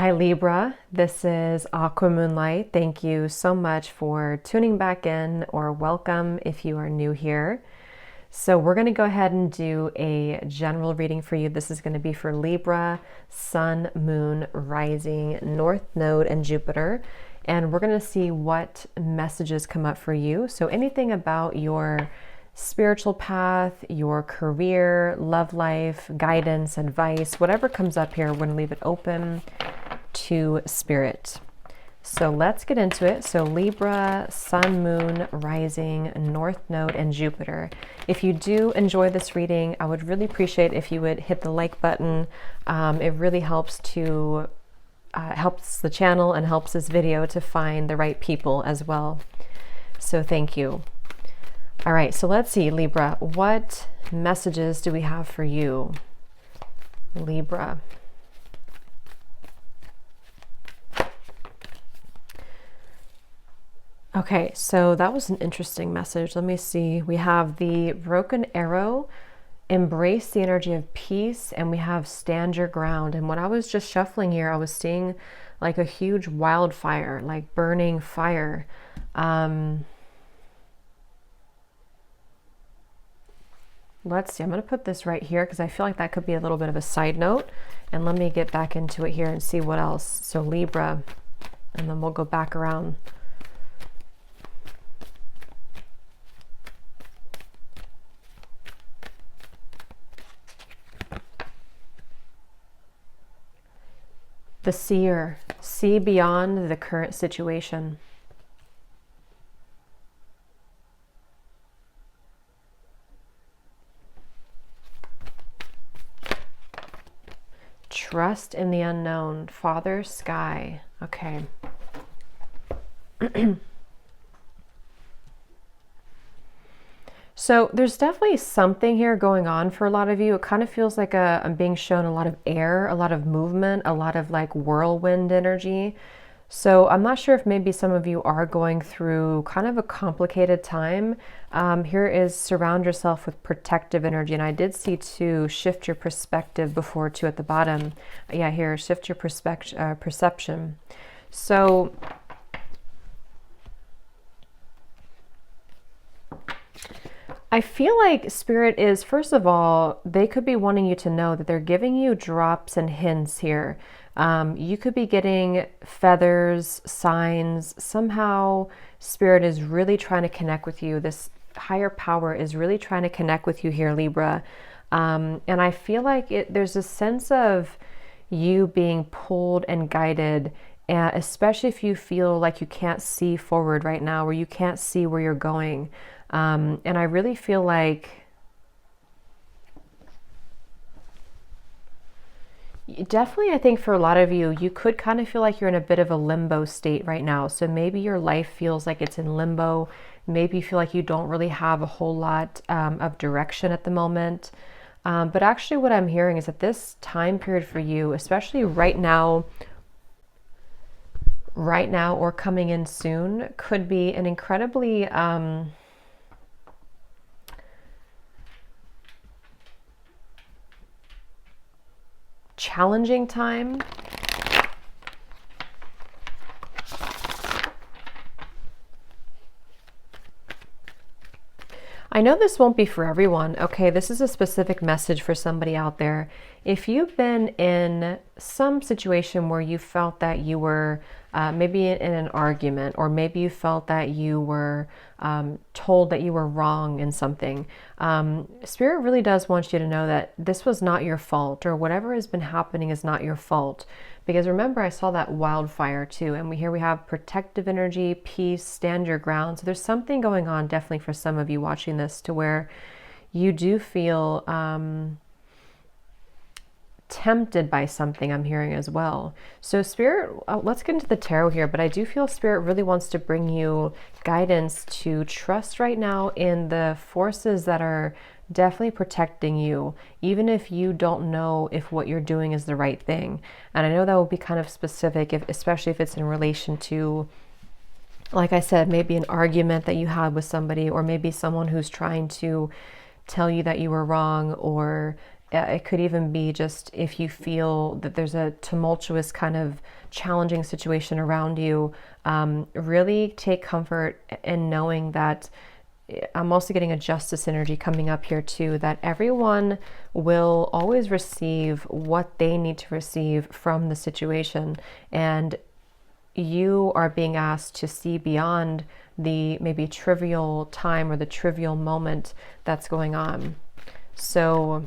Hi Libra, this is Aqua Moonlight. Thank you so much for tuning back in, or welcome if you are new here. So we're going to go ahead and do a general reading for you. This is going to be for Libra, Sun, Moon, Rising, North Node, and Jupiter. And we're going to see what messages come up for you. So anything about your spiritual path, your career, love life, guidance, advice, whatever comes up here, we're going to leave it open to Spirit. So let's get into it. So Libra, Sun, Moon, Rising, North Node, and Jupiter. If you do enjoy this reading, I would really appreciate if you would hit the like button. It really helps to helps the channel and helps this video to find the right people as well. So thank you. All right, so let's see, Libra, what messages do we have for you? Libra. Okay, so that was an interesting message. Let me see. We have the broken arrow, embrace the energy of peace, and we have stand your ground. And when I was just shuffling here, I was seeing like a huge wildfire, like burning fire. Let's see, I'm going to put this right here because I feel like that could be a little bit of a side note. And let me get back into it here and see what else. So Libra, and then we'll go back around. The seer, see beyond the current situation. Trust in the unknown. Father, sky. Okay. So there's definitely something here going on for a lot of you. It kind of feels like I'm being shown a lot of air, a lot of movement, a lot of like whirlwind energy. So I'm not sure if maybe some of you are going through kind of a complicated time. Here is surround yourself with protective energy. And I did see to shift your perspective before too at the bottom. Yeah, here, shift your perception. So I feel like Spirit is, first of all, they could be wanting you to know that they're giving you drops and hints here. You could be getting feathers, signs. Somehow Spirit is really trying to connect with you. This higher power is really trying to connect with you here, Libra. And I feel like there's a sense of you being pulled and guided, especially if you feel like you can't see forward right now, or you can't see where you're going. And I really feel like definitely, I think for a lot of you, you could kind of feel like you're in a bit of a limbo state right now. So maybe your life feels like it's in limbo. Maybe you feel like you don't really have a whole lot of direction at the moment. But actually what I'm hearing is that this time period for you, especially right now or coming in soon, could be an incredibly challenging time. I know this won't be for everyone. Okay, this is a specific message for somebody out there. If you've been in some situation where you felt that you were maybe in an argument, or maybe you felt that you were told that you were wrong in something, Spirit really does want you to know that this was not your fault, or whatever has been happening is not your fault. Because remember, I saw that wildfire too, and we have protective energy, peace, stand your ground. So there's something going on definitely for some of you watching this, to where you do feel tempted by something, I'm hearing as well. So Spirit, let's get into the tarot here, but I do feel Spirit really wants to bring you guidance to trust right now in the forces that are definitely protecting you, even if you don't know if what you're doing is the right thing. And I know that will be kind of specific, especially if it's in relation to, like I said, maybe an argument that you had with somebody, or maybe someone who's trying to tell you that you were wrong, or It could even be just if you feel that there's a tumultuous kind of challenging situation around you, really take comfort in knowing that I'm also getting a justice energy coming up here too, that everyone will always receive what they need to receive from the situation. And you are being asked to see beyond the maybe trivial time or the trivial moment that's going on. So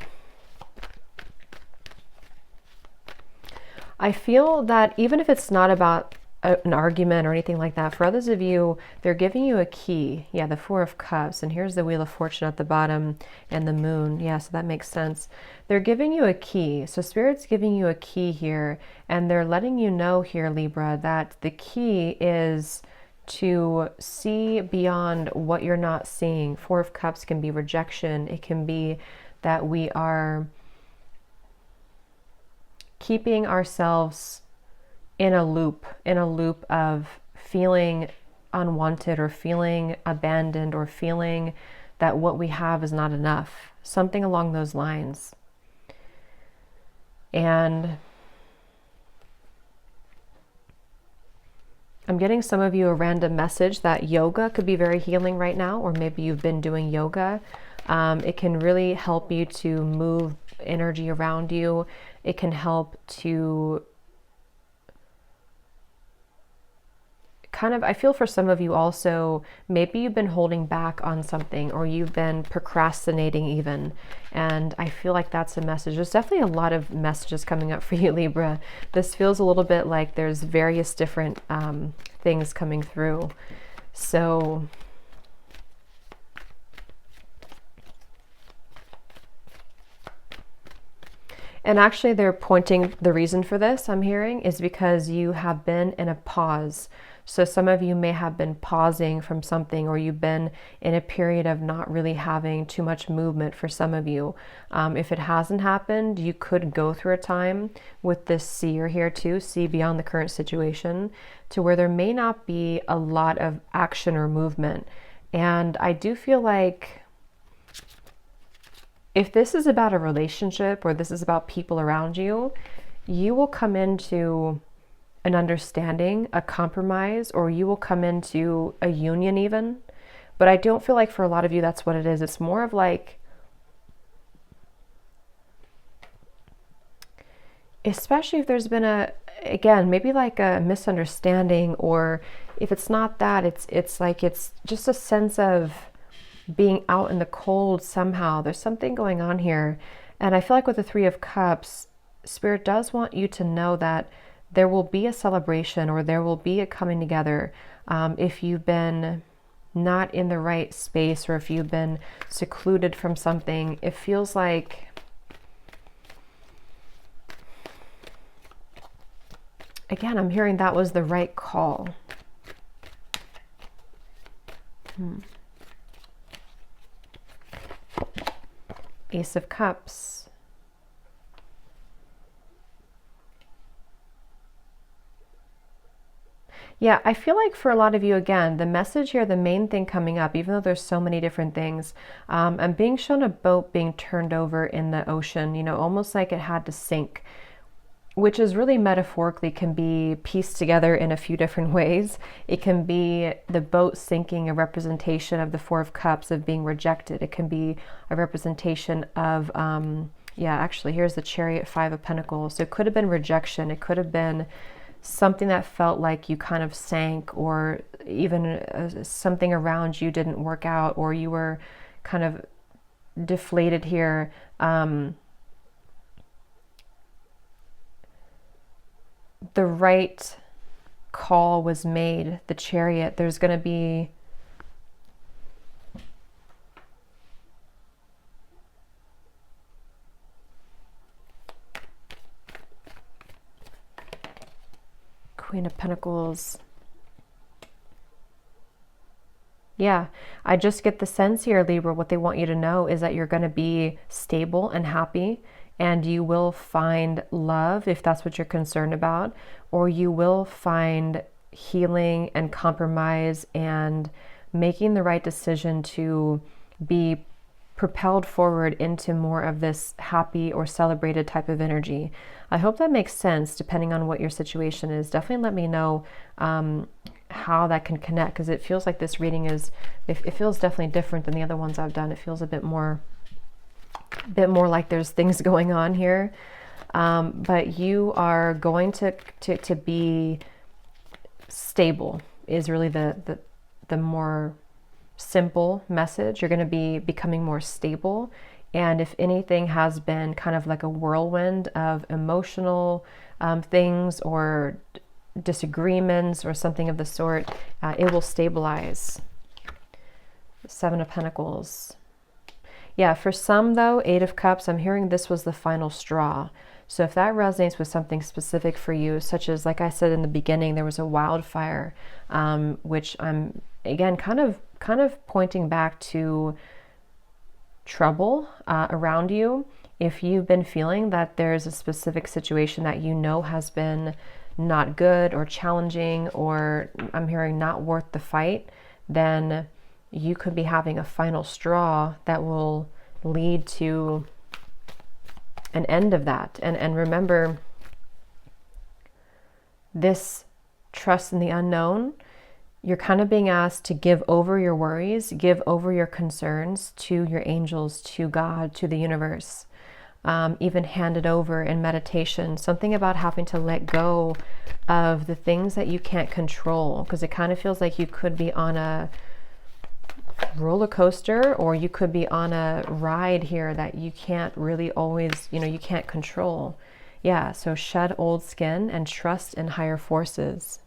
I feel that even if it's not about an argument or anything like that, for others of you, they're giving you a key. Yeah, the Four of Cups, and here's the Wheel of Fortune at the bottom and the Moon. Yeah, so that makes sense. They're giving you a key. So Spirit's giving you a key here, and they're letting you know here, Libra, that the key is to see beyond what you're not seeing. Four of Cups can be rejection. It can be that we are keeping ourselves in a loop of feeling unwanted or feeling abandoned or feeling that what we have is not enough, something along those lines. And I'm getting some of you a random message that yoga could be very healing right now, or maybe you've been doing yoga. It can really help you to move energy around you. It can help to kind of, I feel for some of you also, maybe you've been holding back on something or you've been procrastinating even. And I feel like that's a message. There's definitely a lot of messages coming up for you, Libra. This feels a little bit like there's various different things coming through. So and actually they're pointing, the reason for this I'm hearing is because you have been in a pause. So some of you may have been pausing from something, or you've been in a period of not really having too much movement for some of you. If it hasn't happened, you could go through a time with this seer here too, see beyond the current situation, to where there may not be a lot of action or movement. And I do feel like if this is about a relationship or this is about people around you, you will come into an understanding, a compromise, or you will come into a union even. But I don't feel like for a lot of you that's what it is. It's more of like, especially if there's been again, maybe like a misunderstanding, or if it's not that, it's like it's just a sense of being out in the cold somehow. There's something going on here. And I feel like with the Three of Cups, Spirit does want you to know that there will be a celebration, or there will be a coming together. If you've been not in the right space, or if you've been secluded from something, it feels like, again, I'm hearing that was the right call. Ace of Cups. Yeah, I feel like for a lot of you, again, the message here, the main thing coming up, even though there's so many different things, I'm being shown a boat being turned over in the ocean, you know, almost like it had to sink, which is really metaphorically can be pieced together in a few different ways. It can be the boat sinking, a representation of the Four of Cups, of being rejected. It can be a representation of, yeah, actually, here's the Chariot, Five of Pentacles. So it could have been rejection. It could have been something that felt like you kind of sank, or even something around you didn't work out, or you were kind of deflated here. The right call was made, the Chariot. There's going to be Queen of Pentacles. Yeah, I just get the sense here, Libra, what they want you to know is that you're going to be stable and happy, and you will find love if that's what you're concerned about, or you will find healing and compromise and making the right decision to be propelled forward into more of this happy or celebrated type of energy. I hope that makes sense depending on what your situation is. Definitely let me know how that can connect, because it feels like this reading is, it feels definitely different than the other ones I've done. It feels a bit more like there's things going on here. But you are going to be stable is really the more simple message. You're going to be becoming more stable. And if anything has been kind of like a whirlwind of emotional things or disagreements or something of the sort, it will stabilize. Seven of Pentacles. Yeah, for some though, Eight of Cups, I'm hearing this was the final straw. So if that resonates with something specific for you, such as, like I said in the beginning, there was a wildfire, which I'm, again, kind of pointing back to trouble around you. If you've been feeling that there's a specific situation that you know has been not good or challenging, or I'm hearing not worth the fight, then you could be having a final straw that will lead to an end of that. And remember, this trust in the unknown, you're kind of being asked to give over your worries, give over your concerns to your angels, to God, to the universe. Even hand it over in meditation. Something about having to let go of the things that you can't control, because it kind of feels like you could be on a roller coaster, or you could be on a ride here that you can't really always, you can't control. Yeah, so shed old skin and trust in higher forces.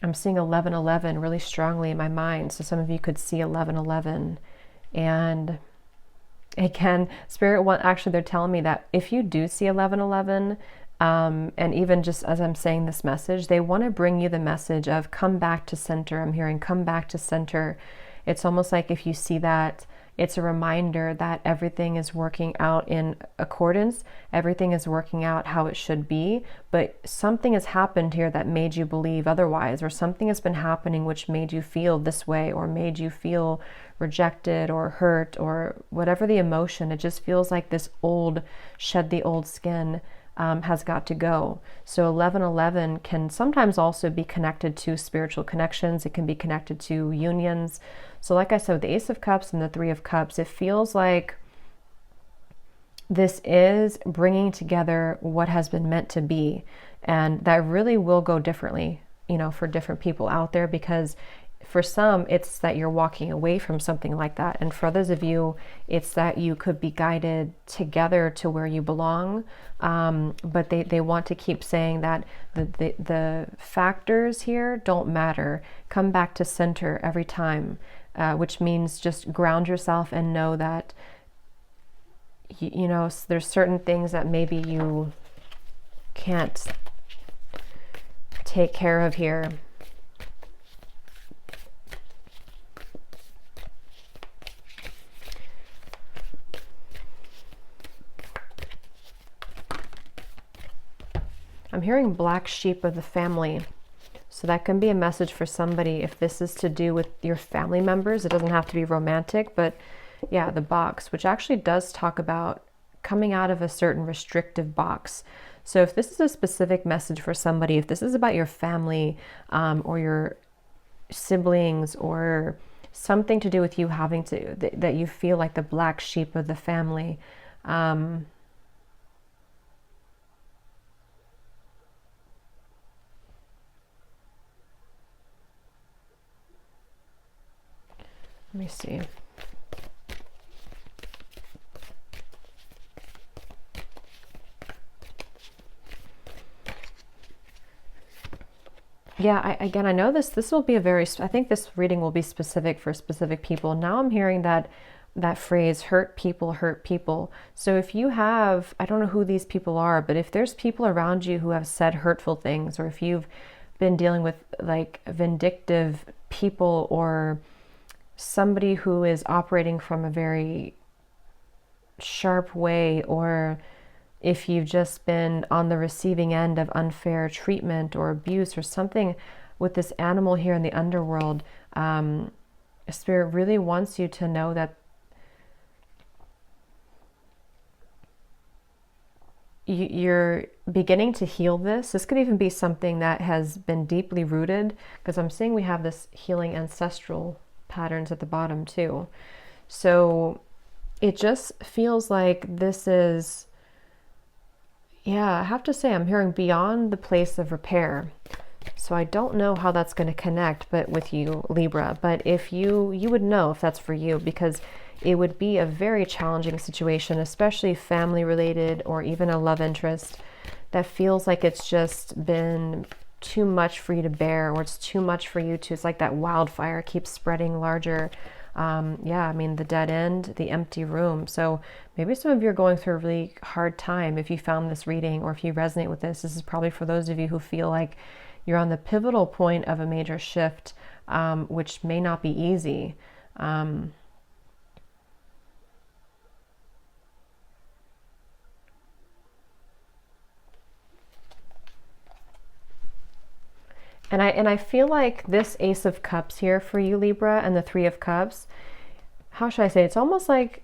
I'm seeing 1111 really strongly in my mind, so some of you could see 1111. And again, Spirit actually, they're telling me that if you do see 1111, and even just as I'm saying this message, they want to bring you the message of come back to center. I'm hearing come back to center. It's almost like if you see that, it's a reminder that everything is working out in accordance. Everything is working out how it should be, but something has happened here that made you believe otherwise, or something has been happening which made you feel this way, or made you feel rejected or hurt, or whatever the emotion. It just feels like this shed the old skin has got to go. So 1111 can sometimes also be connected to spiritual connections. It can be connected to unions. So like I said, with the Ace of Cups and the Three of Cups, it feels like this is bringing together what has been meant to be. And that really will go differently, for different people out there, because for some, it's that you're walking away from something like that. And for others of you, it's that you could be guided together to where you belong. But they want to keep saying that the factors here don't matter. Come back to center every time, which means just ground yourself and know that, there's certain things that maybe you can't take care of here. I'm hearing black sheep of the family. So that can be a message for somebody if this is to do with your family members. It doesn't have to be romantic, but yeah, the box, which actually does talk about coming out of a certain restrictive box. So if this is a specific message for somebody, if this is about your family or your siblings, or something to do with you having to, that you feel like the black sheep of the family, let me see. Yeah, I know this will be I think this reading will be specific for specific people. Now I'm hearing that phrase, hurt people. So if you have, I don't know who these people are, but if there's people around you who have said hurtful things, or if you've been dealing with like vindictive people, or somebody who is operating from a very sharp way, or if you've just been on the receiving end of unfair treatment or abuse or something with this animal here in the underworld, Spirit really wants you to know that you're beginning to heal this. This could even be something that has been deeply rooted, because I'm seeing we have this healing ancestral patterns at the bottom too. So it just feels like this is, yeah, I have to say I'm hearing beyond the place of repair. So I don't know how that's going to connect but with you, Libra, but if you would know if that's for you, because it would be a very challenging situation, especially family related or even a love interest that feels like it's just been too much for you to bear, or it's too much for you to, it's like that wildfire keeps spreading larger. Yeah, I mean, the dead end, the empty room. So maybe some of you are going through a really hard time. If you found this reading, or if you resonate with this, this is probably for those of you who feel like you're on the pivotal point of a major shift, which may not be easy. And I feel like this Ace of Cups here for you, Libra, and the Three of Cups, how should I say? It's almost like,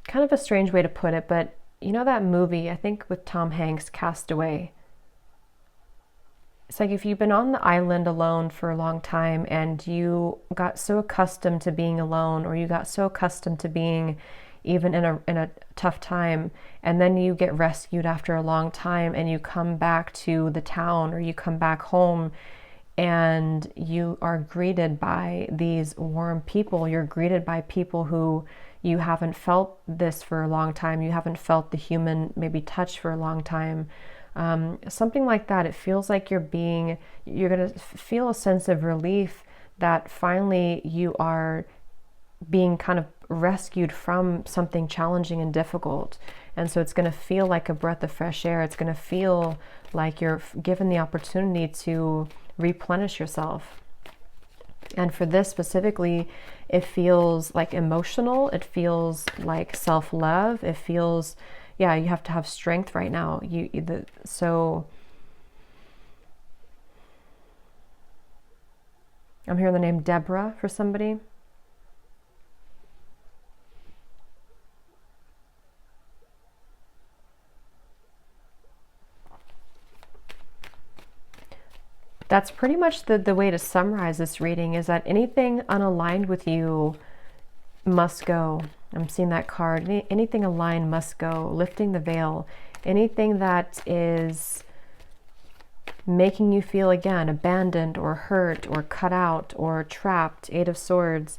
kind of a strange way to put it, but you know that movie, I think with Tom Hanks, Cast Away? It's like if you've been on the island alone for a long time and you got so accustomed to being alone, or you got so accustomed to being even in a tough time, and then you get rescued after a long time and you come back to the town, or you come back home, and you are greeted by these warm people. You're greeted by people who you haven't felt this for a long time. You haven't felt the human maybe touch for a long time. Something like that. It feels like you're going to feel a sense of relief that finally you are being kind of rescued from something challenging and difficult. And so it's going to feel like a breath of fresh air. It's going to feel like you're given the opportunity to replenish yourself. And for this specifically, it feels like emotional. It feels like self-love. It feels, yeah, you have to have strength right now. So I'm hearing the name Deborah for somebody. That's pretty much the way to summarize this reading, is that anything unaligned with you must go. I'm seeing that card. Anything aligned must go. Lifting the veil. Anything that is making you feel, again, abandoned or hurt or cut out or trapped. Eight of Swords.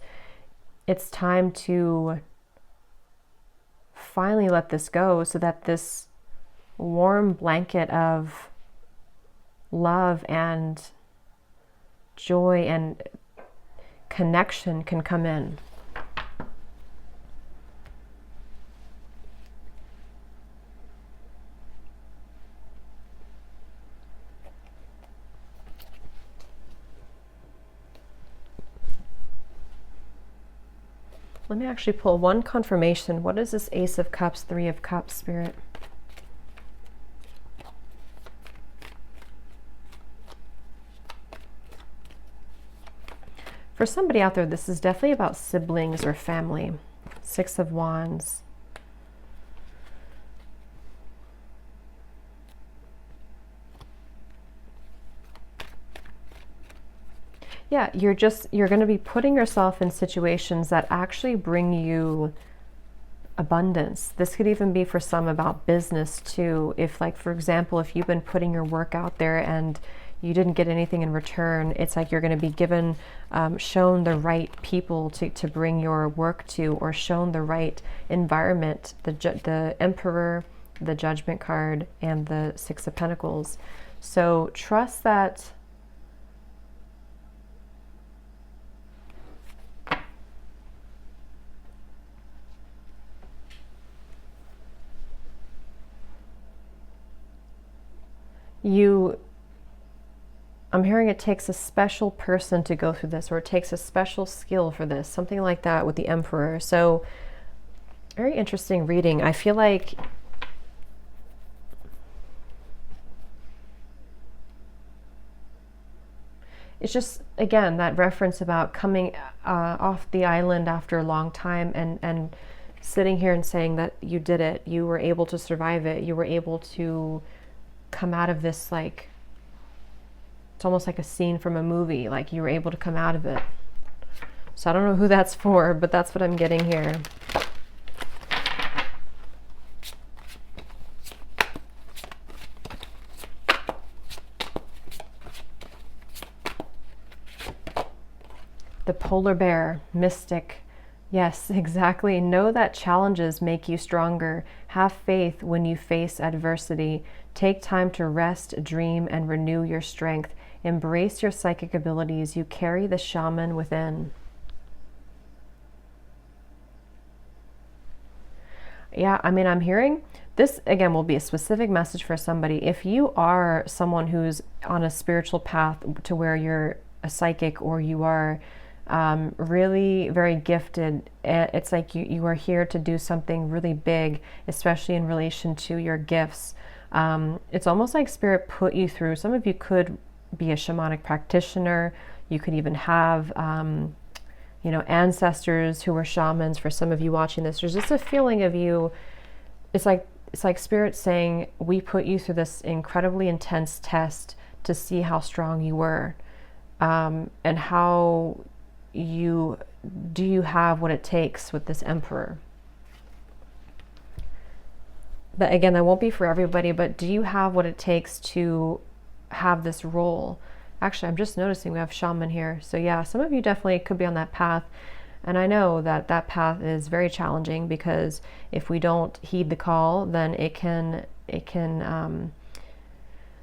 It's time to finally let this go, so that this warm blanket of love and joy and connection can come in. Let me actually pull one confirmation. What is this Ace of Cups, Three of Cups, Spirit? For somebody out there, this is definitely about siblings or family. Six of Wands. Yeah, you're going to be putting yourself in situations that actually bring you abundance. This could even be for some about business too. If, like, for example, if you've been putting your work out there and you didn't get anything in return, it's like you're going to be given, shown the right people to bring your work to, or shown the right environment. The Emperor, the Judgment card, and the Six of Pentacles. So trust that I'm hearing it takes a special person to go through this, or it takes a special skill for this, something like that with the Emperor. So very interesting reading. I feel like it's just, again, that reference about coming off the island after a long time and sitting here and saying that you did it, you were able to survive it, you were able to come out of this, like, it's almost like a scene from a movie, like you were able to come out of it. So I don't know who that's for, but that's what I'm getting here. The polar bear, mystic. Yes, exactly. Know that challenges make you stronger. Have faith when you face adversity. Take time to rest, dream, and renew your strength. Embrace your psychic abilities. You carry the shaman within. Yeah, I mean, I'm hearing this, again, will be a specific message for somebody. If you are someone who's on a spiritual path to where you're a psychic, or you are really very gifted, it's like you are here to do something really big, especially in relation to your gifts. It's almost like Spirit put you through. Some of you could be a shamanic practitioner. You could even have ancestors who were shamans. For some of you watching this, there's just a feeling of you. It's like Spirit saying, we put you through this incredibly intense test to see how strong you were, and how you have what it takes with this Emperor. But again, that won't be for everybody, but do you have what it takes to have this role? Actually, I'm just noticing we have shaman here. So yeah, some of you definitely could be on that path. And I know that that path is very challenging, because if we don't heed the call, then it can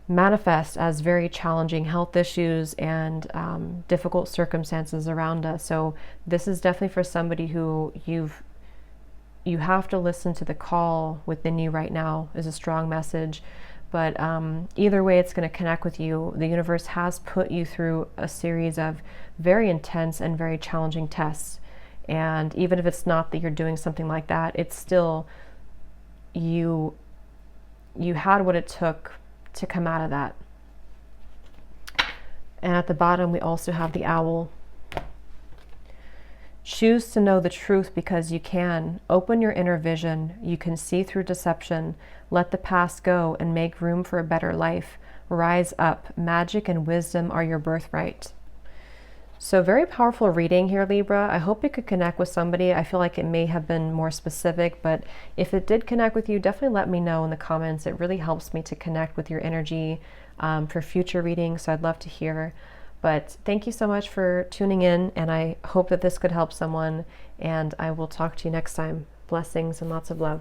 manifest as very challenging health issues and difficult circumstances around us. So this is definitely for somebody who you have to listen to the call within you right now, is a strong message. But either way, it's going to connect with you. The universe has put you through a series of very intense and very challenging tests. And even if it's not that you're doing something like that, it's still you had what it took to come out of that. And at the bottom, we also have the owl. Choose to know the truth because you can. Open your inner vision. You can see through deception. Let the past go and make room for a better life. Rise up. Magic and wisdom are your birthright. So very powerful reading here, Libra. I hope it could connect with somebody. I feel like it may have been more specific, but if it did connect with you, definitely let me know in the comments. It really helps me to connect with your energy for future readings, so I'd love to hear. But thank you so much for tuning in, and I hope that this could help someone, and I will talk to you next time. Blessings and lots of love.